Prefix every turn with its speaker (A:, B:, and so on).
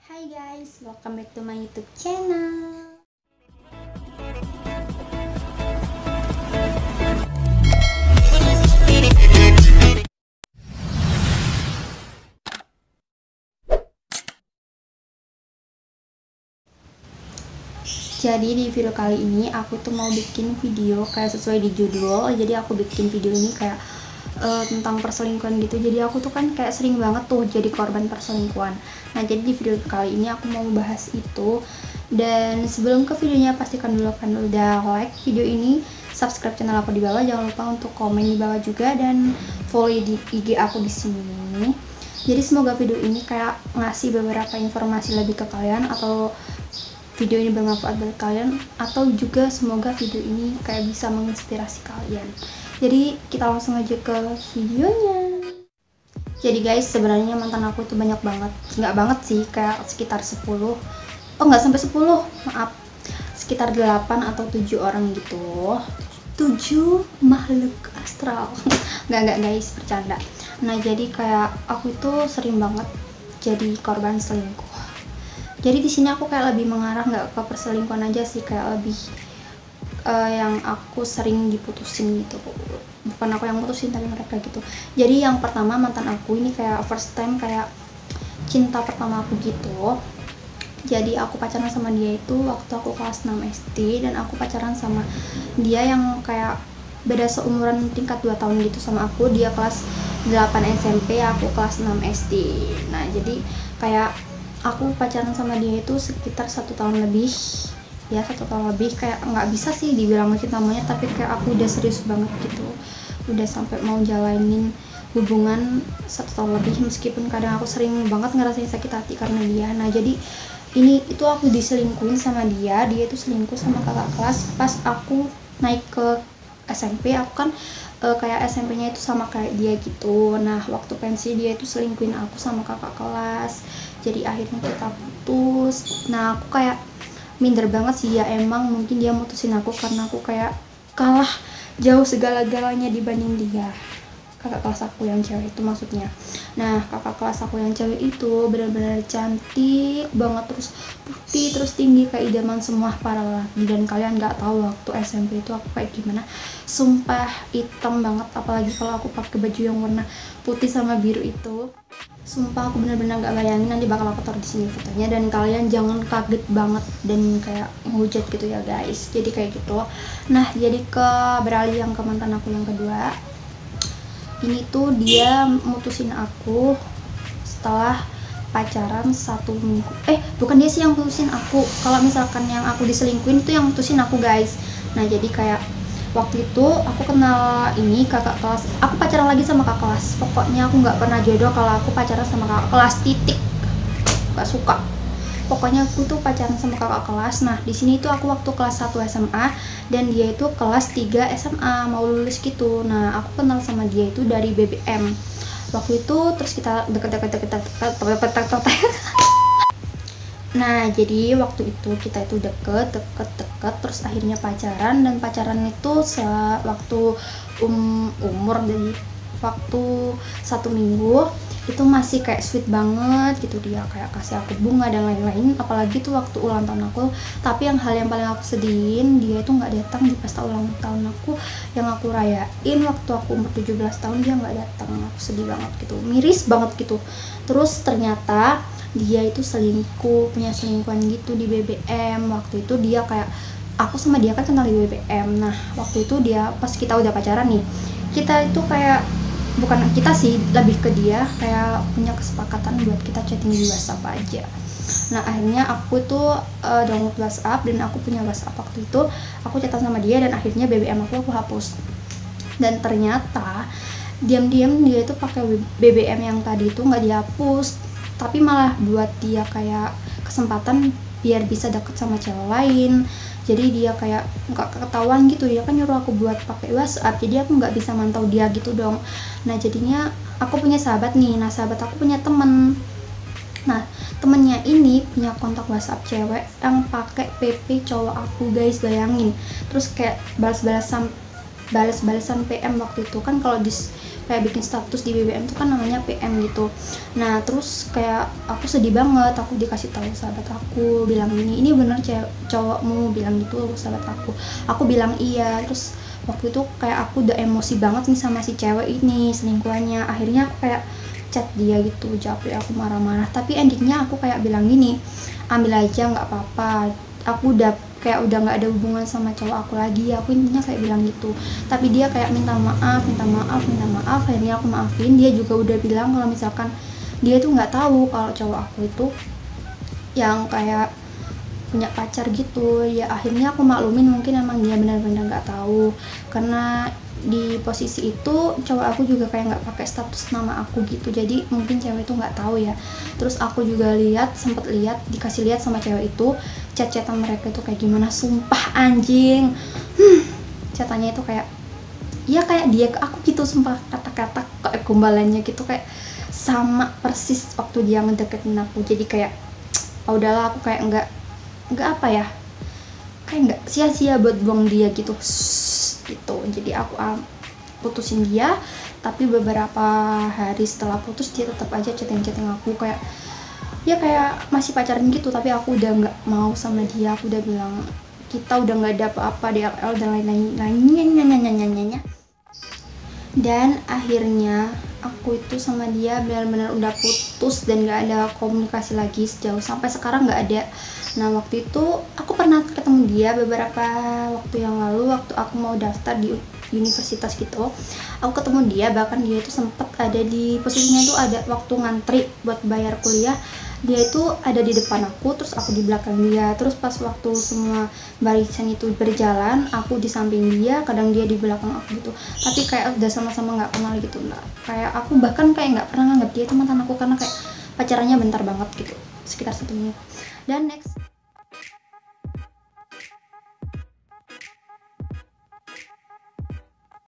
A: Hai guys, welcome back to my YouTube channel. Jadi di video kali ini aku tuh mau bikin video kayak sesuai di judul. Jadi aku bikin video ini kayak tentang perselingkuhan gitu. Jadi aku tuh kan kayak sering banget tuh jadi korban perselingkuhan. Nah jadi di video kali ini aku mau bahas itu. Dan sebelum ke videonya pastikan dulu kan udah like video ini, subscribe channel aku di bawah, jangan lupa untuk komen di bawah juga dan follow di IG aku di sini. Jadi semoga video ini kayak ngasih beberapa informasi lebih ke kalian, atau video ini bermanfaat buat kalian, atau juga semoga video ini kayak bisa menginspirasi kalian. Jadi kita langsung aja ke videonya. Jadi guys, sebenarnya mantan aku tuh banyak banget. Nggak banget sih, kayak sekitar 10. Oh nggak sampai 10, maaf. Sekitar 8 atau 7 orang gitu. 7 makhluk astral. Nggak guys, bercanda. Nah jadi kayak aku itu sering banget jadi korban selingkuh. Jadi di sini aku kayak lebih mengarah nggak ke perselingkuhan aja sih, kayak lebih yang aku sering diputusin gitu. Bukan aku yang mutusin tapi mereka gitu. Jadi yang pertama mantan aku ini kayak first time, kayak cinta pertama aku gitu. Jadi aku pacaran sama dia itu waktu aku kelas 6 SD, dan aku pacaran sama dia yang kayak beda seumuran tingkat 2 tahun gitu sama aku. Dia kelas 8 SMP, aku kelas 6 SD. Nah jadi kayak aku pacaran sama dia itu sekitar 1 tahun lebih ya, 1 tahun lebih. Kayak nggak bisa sih dibilang cinta monyet, tapi kayak aku udah serius banget gitu, udah sampai mau jalanin hubungan 1 tahun lebih, meskipun kadang aku sering banget ngerasain sakit hati karena dia. Nah jadi ini itu aku diselingkuhin sama dia itu selingkuh sama kakak kelas pas aku naik ke SMP. Aku kan kayak SMP-nya itu sama kayak dia gitu. Nah waktu pensi dia itu selingkuhin aku sama kakak kelas, jadi akhirnya kita putus. Nah aku kayak minder banget sih ya, emang mungkin dia mutusin aku karena aku kayak kalah jauh segala-galanya dibanding dia, kakak kelas aku yang cewek itu maksudnya. Nah kakak kelas aku yang cewek itu benar-benar cantik banget, terus putih, terus tinggi kayak idaman semua para lelaki. Dan kalian nggak tahu waktu SMP itu aku kayak gimana, sumpah hitam banget, apalagi kalau aku pakai baju yang warna putih sama biru itu. Sumpah aku benar-benar nggak bayangin, nanti bakal aku taruh di sini fotonya dan kalian jangan kaget banget dan kayak ngehujat gitu ya guys. Jadi kayak gitu. Nah jadi beralih yang ke mantan aku yang kedua. Ini tuh dia mutusin aku setelah pacaran 1 minggu. Bukan dia sih yang mutusin aku. Kalau misalkan yang aku diselingkuhin itu yang mutusin aku guys. Nah jadi kayak waktu itu aku kenal ini kakak kelas. Aku pacaran lagi sama kakak kelas. Pokoknya aku nggak pernah jodoh kalau aku pacaran sama kakak kelas, titik. Gak suka. Pokoknya aku tuh pacaran sama kakak kelas. Nah di sini tuh aku waktu kelas 1 SMA dan dia itu kelas 3 SMA mau lulus gitu. Nah aku kenal sama dia itu dari BBM waktu itu, terus kita deket. Nah jadi waktu itu kita itu deket terus akhirnya pacaran. Dan pacaran itu waktu umur dari waktu 1 minggu itu masih kayak sweet banget gitu. Dia kayak kasih aku bunga dan lain-lain, apalagi tuh waktu ulang tahun aku. Tapi hal yang paling aku sedihin, dia itu nggak datang di pesta ulang tahun aku yang aku rayain waktu aku umur 17 tahun. Dia nggak datang, aku sedih banget gitu, miris banget gitu. Terus ternyata dia itu selingkuh, punya selingkuhan gitu di BBM. Waktu itu dia kayak, aku sama dia kan kenal di BBM. Nah waktu itu dia pas kita udah pacaran nih, kita itu kayak, bukan kita sih, lebih ke dia kayak punya kesepakatan buat kita chatting di WhatsApp aja. Nah akhirnya aku tuh download WhatsApp dan aku punya WhatsApp. Waktu itu aku chatan sama dia dan akhirnya BBM aku hapus. Dan ternyata diam-diam dia itu pakai BBM yang tadi itu nggak dihapus, tapi malah buat dia kayak kesempatan biar bisa deket sama cewek lain. Jadi dia kayak nggak ketahuan gitu, dia kan nyuruh aku buat pakai WhatsApp, jadi aku nggak bisa mantau dia gitu dong. Nah jadinya aku punya sahabat nih, nah sahabat aku punya temen. Nah temennya ini punya kontak WhatsApp cewek yang pakai PP cowok aku guys, bayangin. Terus kayak balas-balasan bales-balesan PM waktu itu kan. Kalau di kayak bikin status di BBM tuh kan namanya PM gitu. Nah terus kayak aku sedih banget, aku dikasih tahu sahabat aku bilang ini bener cowokmu bilang gitu sahabat aku bilang iya. Terus waktu itu kayak aku udah emosi banget nih sama si cewek ini selingkuhannya. Akhirnya aku kayak chat dia gitu, japri aku marah-marah, tapi endingnya aku kayak bilang gini, ambil aja nggak apa-apa, aku udah nggak ada hubungan sama cowok aku lagi, aku intinya kayak bilang gitu. Tapi dia kayak minta maaf, akhirnya aku maafin. Dia juga udah bilang kalau misalkan dia tuh nggak tahu kalau cowok aku itu yang kayak punya pacar gitu ya. Akhirnya aku maklumin, mungkin emang dia benar-benar nggak tahu, karena di posisi itu cowok aku juga kayak nggak pakai status nama aku gitu, jadi mungkin cewek itu nggak tahu ya. Terus aku juga sempet lihat, dikasih lihat sama cewek itu chat-chatan mereka itu kayak gimana, sumpah anjing. Chatannya itu kayak ya kayak dia ke aku gitu, sumpah kata-kata kayak gombalannya gitu kayak sama persis waktu dia ngedeketin aku. Jadi kayak udahlah, aku kayak nggak apa ya, kayak nggak sia-sia buat buang dia gitu. Jadi aku putusin dia. Tapi beberapa hari setelah putus dia tetap aja chatting aku kayak ya kayak masih pacaran gitu. Tapi aku udah nggak mau sama dia, aku udah bilang kita udah nggak ada apa-apa, DLL dan lain-lainnya. Dan akhirnya aku itu sama dia benar-benar udah putus dan nggak ada komunikasi lagi sejauh sampai sekarang nggak ada. Nah waktu itu aku pernah ketemu dia beberapa waktu yang lalu, waktu aku mau daftar di universitas gitu. Aku ketemu dia, bahkan dia itu sempet ada di posisinya itu ada waktu ngantri buat bayar kuliah, dia itu ada di depan aku, terus aku di belakang dia. Terus pas waktu semua barisan itu berjalan, aku di samping dia, kadang dia di belakang aku gitu. Tapi kayak udah sama-sama nggak kenal gitu. Nah kayak aku bahkan kayak nggak pernah nganggap dia itu mantan aku, karena kayak pacarannya bentar banget gitu, sekitar 1 minggu. Dan next